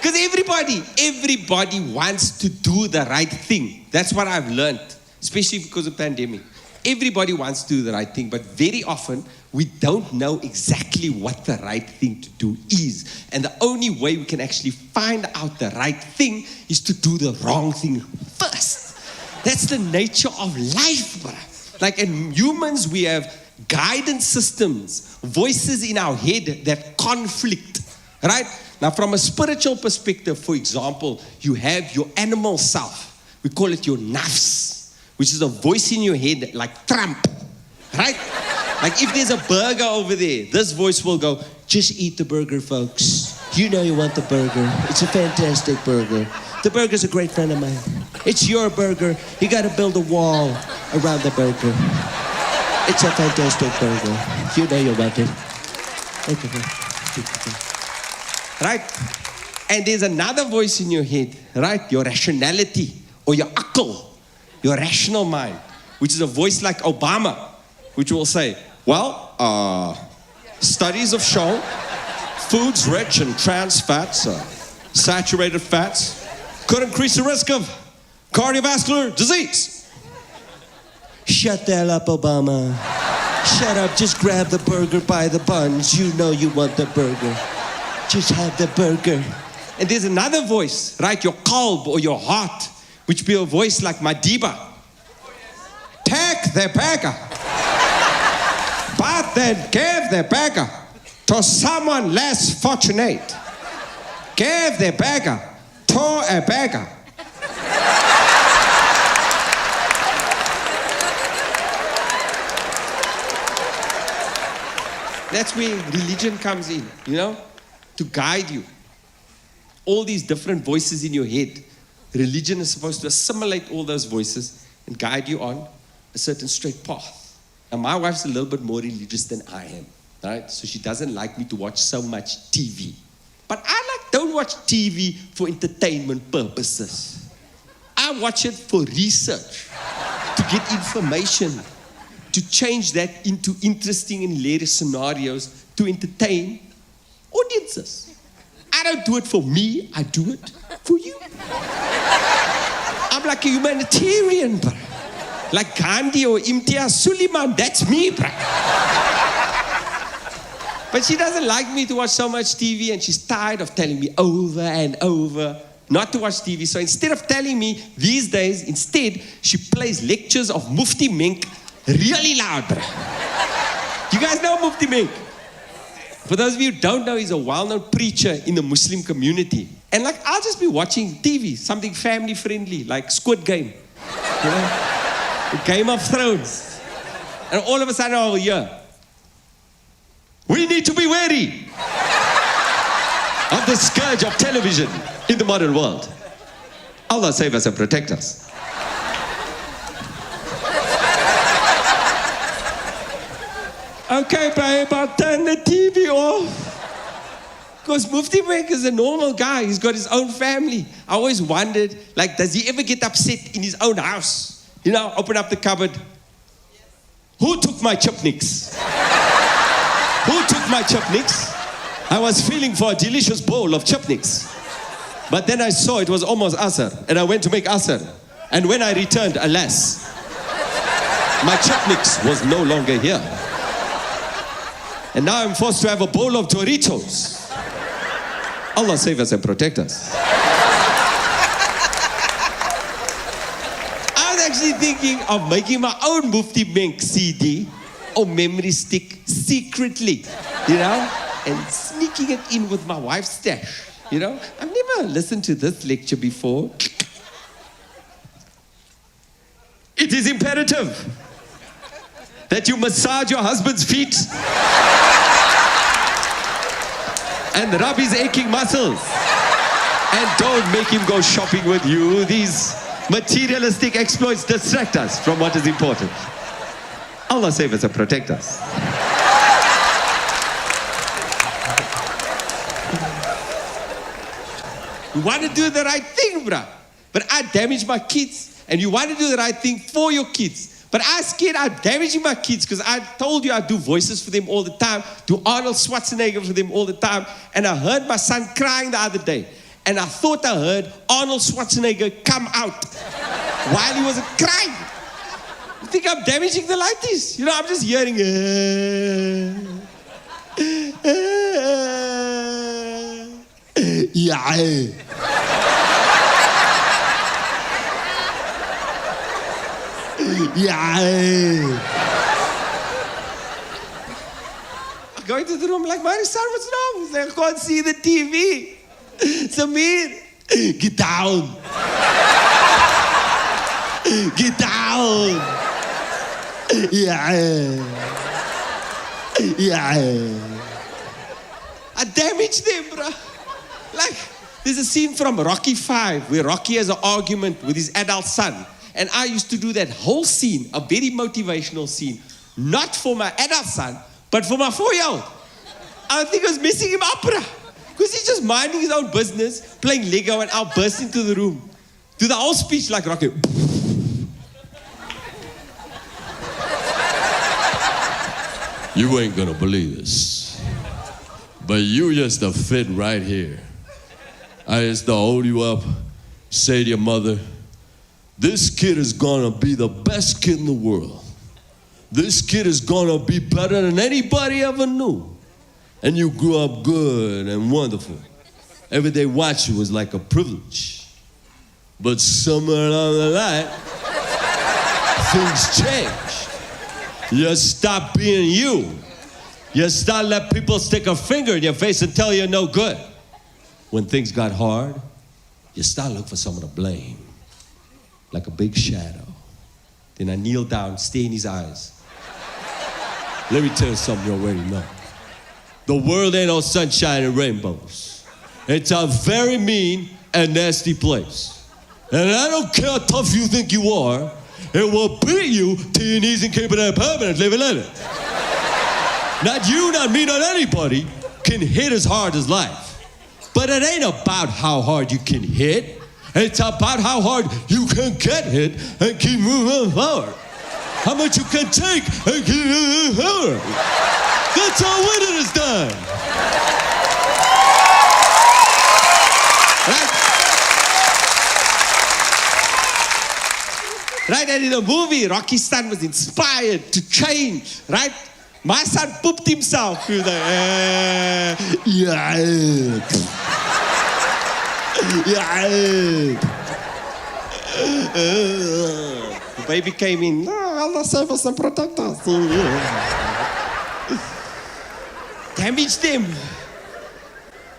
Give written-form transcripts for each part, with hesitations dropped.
Because everybody wants to do the right thing. That's what I've learned, especially because of pandemic. Everybody wants to do the right thing, but very often we don't know exactly what the right thing to do is. And the only way we can actually find out the right thing is to do the wrong thing first. That's the nature of life, bro. Like in humans, we have guidance systems, voices in our head that conflict, right? Now, from a spiritual perspective, for example, you have your animal self. We call it your nafs, which is a voice in your head like Trump, right? Like if there's a burger over there, this voice will go, just eat the burger, folks. You know you want the burger. It's a fantastic burger. The burger's a great friend of mine. It's your burger. You got to build a wall around the burger. It's a fantastic burger. You know you want it. Right? And there's another voice in your head, right? Your rationality or your akal, your rational mind, which is a voice like Obama, which will say, well, studies have shown foods rich in trans fats, saturated fats, could increase the risk of cardiovascular disease. Shut the hell up, Obama. Shut up, just grab the burger by the buns. You know you want the burger. Just have the burger. And there's another voice, right? Your qalb or your heart, which be a voice like Madiba. Take the burger. But then give the burger to someone less fortunate. Give the burger to a beggar. That's where religion comes in, you know, to guide you. All these different voices in your head. Religion is supposed to assimilate all those voices and guide you on a certain straight path. And my wife's a little bit more religious than I am, right? So she doesn't like me to watch so much TV. But I don't watch TV for entertainment purposes. I watch it for research, to get information, to change that into interesting and hilarious scenarios to entertain audiences. I don't do it for me, I do it for you. I'm like a humanitarian, bro. Like Gandhi or Imtiaz Suleiman, that's me, bro. But she doesn't like me to watch so much TV, and she's tired of telling me over and over not to watch TV. So instead of telling me these days, instead, she plays lectures of Mufti Menk really loud, bro. You guys know Mufti Menk? For those of you who don't know, he's a well-known preacher in the Muslim community. And like, I'll just be watching TV, something family-friendly, like Squid Game. You know? Game of Thrones. And all of a sudden, oh yeah, we need to be wary of the scourge of television in the modern world. Allah save us and protect us. Okay, babe, I'll turn the TV off. Because Mufti Menk is a normal guy. He's got his own family. I always wondered, like, does he ever get upset in his own house? You know, open up the cupboard. Who took my chipnicks? Who took my chipnicks? I was feeling for a delicious bowl of chipnicks. But then I saw it was almost asr, and I went to make asr. And when I returned, alas, my chipnicks was no longer here. And now I'm forced to have a bowl of Doritos. Allah save us and protect us. I was actually thinking of making my own Mufti Menk CD or memory stick secretly, you know, and sneaking it in with my wife's stash, you know. I've never listened to this lecture before. It is imperative that you massage your husband's feet and rub his aching muscles. And don't make him go shopping with you. These materialistic exploits distract us from what is important. Allah save us and protect us. You want to do the right thing, bruh. But I damage my kids. And you want to do the right thing for your kids. But I'm scared I'm damaging my kids because I told you I do voices for them all the time, do Arnold Schwarzenegger for them all the time. And I heard my son crying the other day. and I thought I heard Arnold Schwarzenegger come out while he was crying. You think I'm damaging the lighties? I'm just hearing. Yeah. Yeah. I go into the room like, my son, what's wrong? He's like, I can't see the TV. Samir, get down. Get down. Yeah. Yeah. I damaged them, bro. Like, there's a scene from Rocky 5 where Rocky has an argument with his adult son. And I used to do that whole scene, a very motivational scene, not for my adult son, but for my 4-year-old. I think I was messing him up, bro. Because he's just minding his own business, playing Lego, and I'll burst into the room. Do the whole speech like Rocky. You ain't gonna believe this, but you just a fit right here. I just to hold you up, say to your mother, this kid is gonna be the best kid in the world. This kid is gonna be better than anybody ever knew. And you grew up good and wonderful. Every day watch you was like a privilege. But somewhere along the line, things changed. You stop being you. You start let people stick a finger in your face and tell you're no good. When things got hard, you start looking for someone to blame. Like a big shadow. Then I kneel down, stare in his eyes. Let me tell you something you already know. The world ain't all sunshine and rainbows. It's a very mean and nasty place. And I don't care how tough you think you are, it will beat you to your knees and keep it there permanently, living in it. Not you, not me, not anybody can hit as hard as life. But it ain't about how hard you can hit. It's about how hard you can get hit and keep moving forward. How much you can take and keep moving forward. That's how winning is done. Right, and in the movie, Rocky's son was inspired to change, right? My son pooped himself. He was like, yeah. The baby came in, Allah save us and protect us. Damage them.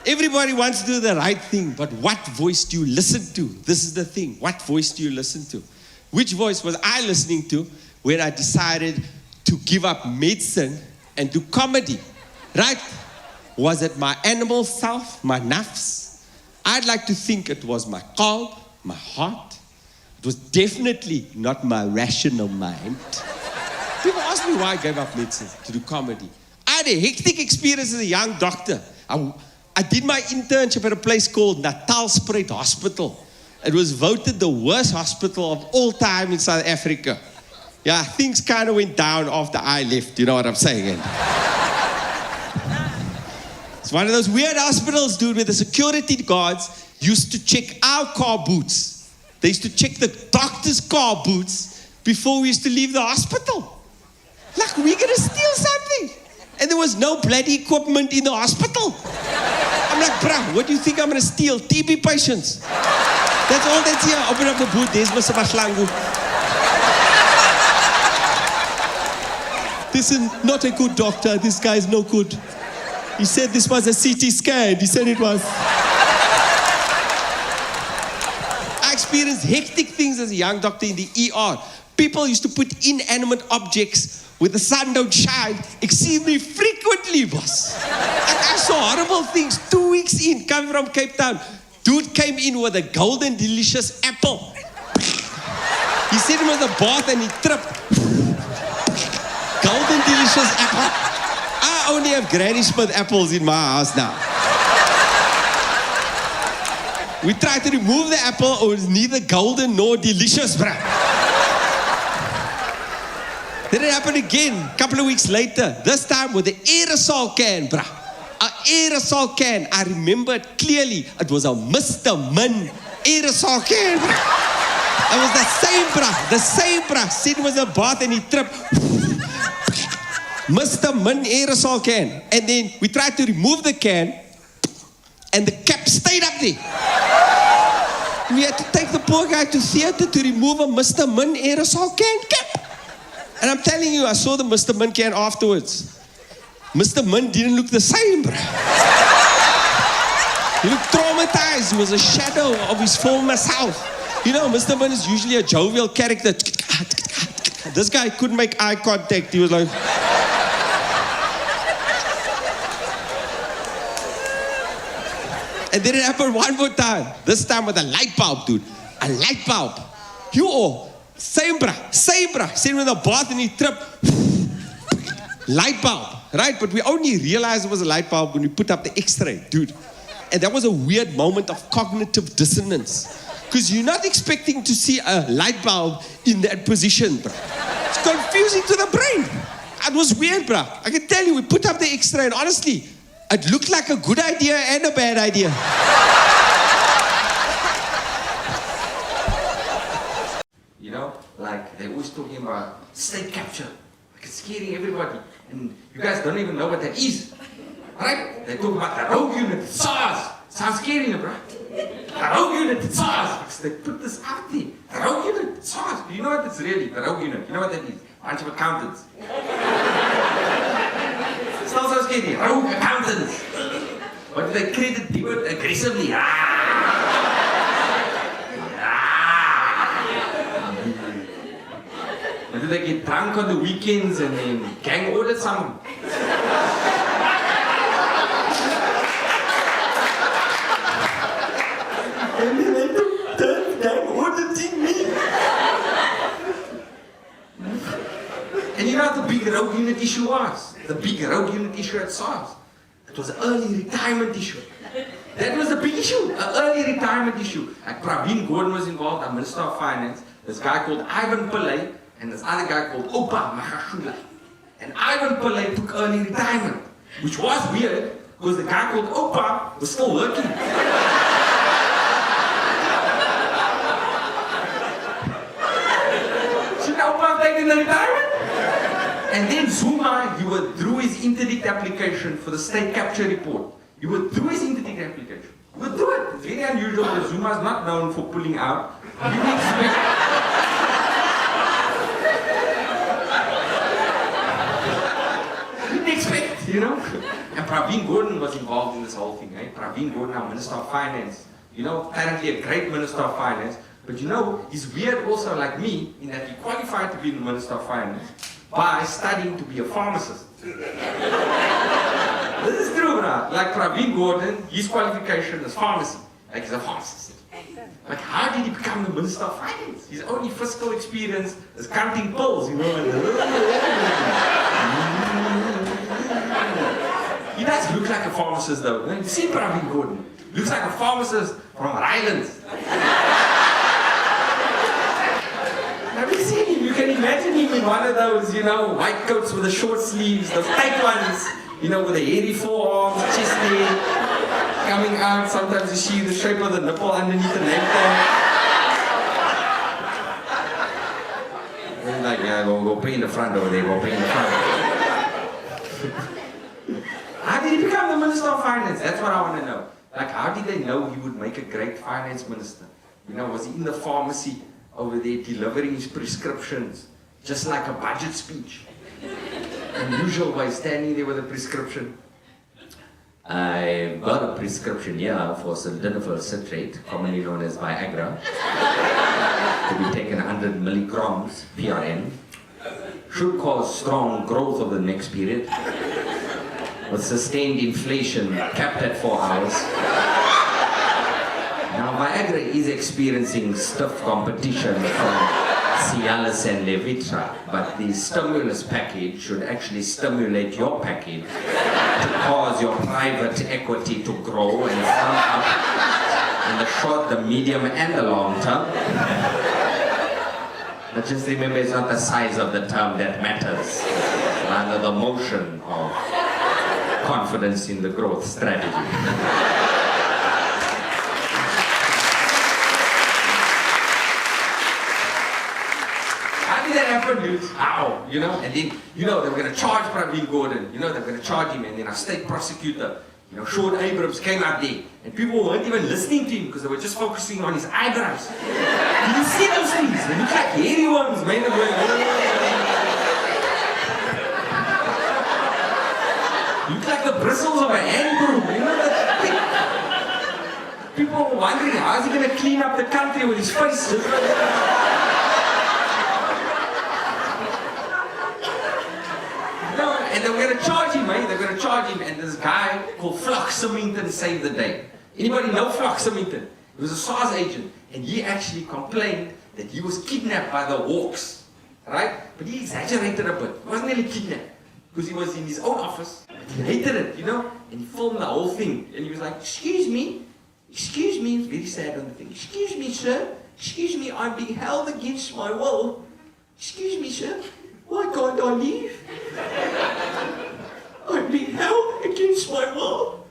Everybody wants to do the right thing, but what voice do you listen to? This is the thing. What voice do you listen to? Which voice was I listening to when I decided to give up medicine and do comedy? Right? Was it my animal self, my nafs? I'd like to think it was my qalb, my heart. It was definitely not my rational mind. People ask me why I gave up medicine to do comedy. I had a hectic experience as a young doctor. I did my internship at a place called Natalspruit Hospital. It was voted the worst hospital of all time in South Africa. Yeah, things kind of went down after I left, you know what I'm saying? It's one of those weird hospitals, dude, where the security guards used to check our car boots. They used to check the doctor's car boots before we used to leave the hospital. Like, we're gonna steal something. And there was no bloody equipment in the hospital. I'm like, bruh, what do you think I'm gonna steal? TB patients. That's all that's here. Open up the boot, there's Mr. Bashlangu. This is not a good doctor. This guy is no good. He said this was a CT scan. He said it was. I experienced hectic things as a young doctor in the ER. People used to put inanimate objects where the sun don't shine exceedingly frequently, boss. Like I saw horrible things 2 weeks in, coming from Cape Town. Dude came in with a golden delicious apple. He said it was a bath and he tripped. Golden delicious apple. I only have Granny Smith apples in my house now. We tried to remove the apple, it was neither golden nor delicious, bruh. Then it happened again, a couple of weeks later. This time with the aerosol can, bruh. An aerosol can. I remember it clearly. It was a Mr. Min aerosol can. It was the same, bruh. The same, bruh. Sid was in the bath and he tripped. Mr. Min aerosol can. And then we tried to remove the can and the cap stayed up there. We had to take the poor guy to theater to remove a Mr. Min aerosol can cap. And I'm telling you, I saw the Mr. Min can afterwards. Mr. Min didn't look the same, bro. He looked traumatized. He was a shadow of his former self. You know, Mr. Min is usually a jovial character. This guy couldn't make eye contact. He was like... And then it happened one more time. This time with a light bulb, dude. A light bulb. You all, same bruh. Sitting in the bath and he tripped. Light bulb, right? But we only realized it was a light bulb when we put up the X-ray, dude. And that was a weird moment of cognitive dissonance. Because you're not expecting to see a light bulb in that position, bruh. It's confusing to the brain. It was weird, bruh. I can tell you, we put up the X-ray and honestly, it looked like a good idea and a bad idea. You know, like they're always talking about state capture. Like it's scaring everybody. And you guys don't even know what that is. Right? They talk about the rogue unit, SARS. Sounds scary, bro. The rogue unit, SARS. Because they put this out there. The rogue unit, SARS. Do you know what it's really? The rogue unit. You know what that is? A bunch of accountants. It's not so scary. Rogue accountants. What do they credit the word aggressively? And do they get drunk on the weekends and then gang audit someone? And then they turn gang auditing me. And you know what the big rogue unit issue was? The big rogue unit issue at SARS. It was an early retirement issue. That was the big issue, an early retirement issue. Like Praveen Gordhan was involved, our Minister of Finance. This guy called Ivan Pillay, and this other guy called Opa Mahashula. And Ivan Pillay took early retirement, which was weird, because the guy called Opa was still working. Should Opa take in the retirement? And then Zuma, he withdrew his interdict application for the state capture report. He withdrew his interdict application. He withdrew it. It's very unusual that Zuma is not known for pulling out. You didn't expect... you didn't expect, you know? And Praveen Gordhan was involved in this whole thing, eh? Praveen Gordhan, our Minister of Finance. You know, apparently a great Minister of Finance. But you know, he's weird also like me, in that he qualified to be the Minister of Finance by studying to be a pharmacist. This is true, bro. Like Praveen Gordhan, his qualification is pharmacy. Like he's a pharmacist. Like how did he become the Minister of Finance? His only fiscal experience is counting pills, you know. He does look like a pharmacist though. You see Praveen Gordhan? Looks like a pharmacist from Riaad. Have you seen him? You can imagine him in one of those, you know, white coats with the short sleeves, those tight ones, you know, with the hairy forearms, chest hair, coming out. Sometimes you see the shape of the nipple underneath the neck there. And like, yeah, go pay in the front over there, go pay in the front. How did he become the Minister of Finance? That's what I want to know. Like, how did they know he would make a great finance minister? You know, was he in the pharmacy over there delivering his prescriptions, just like a budget speech? Unusual way, standing there with a prescription. I got a prescription here for sildenafil citrate, commonly known as Viagra, to be taken 100 milligrams PRN. Should cause strong growth over the next period, with sustained inflation capped at 4 hours. Now, Viagra is experiencing stiff competition from Cialis and Levitra, but the stimulus package should actually stimulate your package to cause your private equity to grow and firm up in the short, the medium, and the long term. But just remember, it's not the size of the term that matters, rather the motion of confidence in the growth strategy. How did that happen, dude? How? You know, and then, you know, they were going to charge Praveen Gordon. You know, they were going to charge him, and then our state prosecutor, you know, Sean Abrams came out there, and people weren't even listening to him because they were just focusing on his eyebrows. Did you see those things? They look like hairy ones, man. Look like the bristles of a hand broom. You know that? People were wondering, how is he going to clean up the country with his face? And they were going to charge him, eh? They were going to charge him, and this guy called Flock Symington saved the day. Anybody know Flock Symington? He was a SARS agent, and he actually complained that he was kidnapped by the Hawks, right? But he exaggerated a bit. He wasn't really kidnapped, because he was in his own office, but he hated it, you know? And he filmed the whole thing, and he was like, excuse me, it's very sad on the thing. Excuse me, sir, I'm being held against my will. Excuse me, sir, why can't I leave? I'm being held against my will.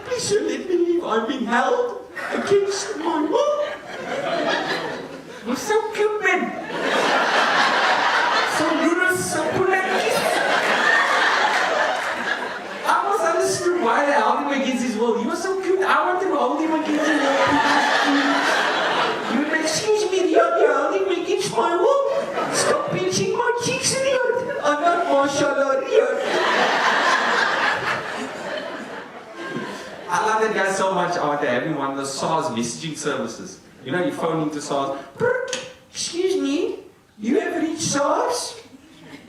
Please, sir, let me leave. I'm being held against my will. You're so cute, man. So lunar, so polite. I almost understood why they held him against his will. He was so cute. I wanted to hold him against his will. You would like, excuse me, Riaad, you're holding me against my will. Stop pinching my cheeks, Riaad. I'm not mashallah, Riaad. I love that guy so much. I want to have him one of the SARS messaging services. You know, you phone into SARS. Excuse me, you have reached SARS?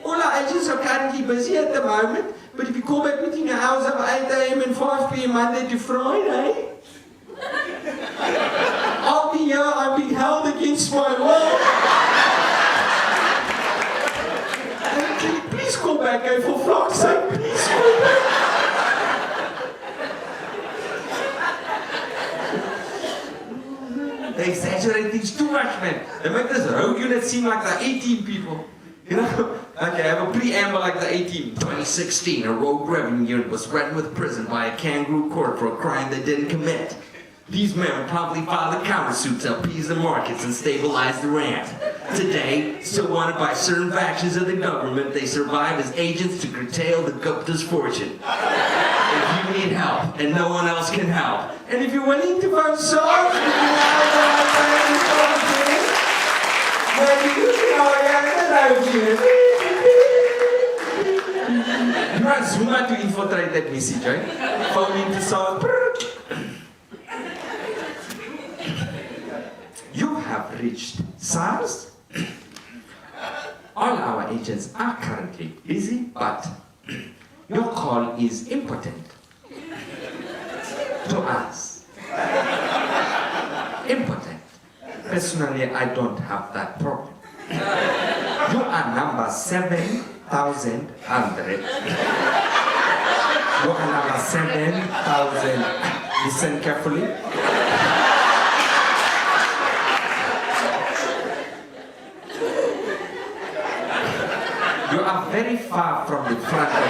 All our agents are currently busy at the moment, but if you call back between the hours of 8 a.m. and 5 p.m. Monday to Friday, I'll be here, I'm being held against my will. Please call back, eh, for Flock's sake, please call back. They exaggerate things too much, man. They make this rogue unit seem like the A-team people. You know? Like they have a preamble like the A-team. 2016, a rogue revenue unit was threatened with prison by a kangaroo court for a crime they didn't commit. These men will probably file the countersuit to appease the markets and stabilize the rand. Today, still wanted by certain factions of the government, they survive as agents to curtail the Gupta's fortune. If you need help, and no one else can help, and if you're willing to vote SARS, you might zoom out to infiltrate that message, right? Phone into SARS. You have reached SARS. All our agents are currently busy, but your call is important to us. Important. Personally, I don't have that problem. You are number 7,100. You are number 7,000. Listen carefully. You are very far from the front of the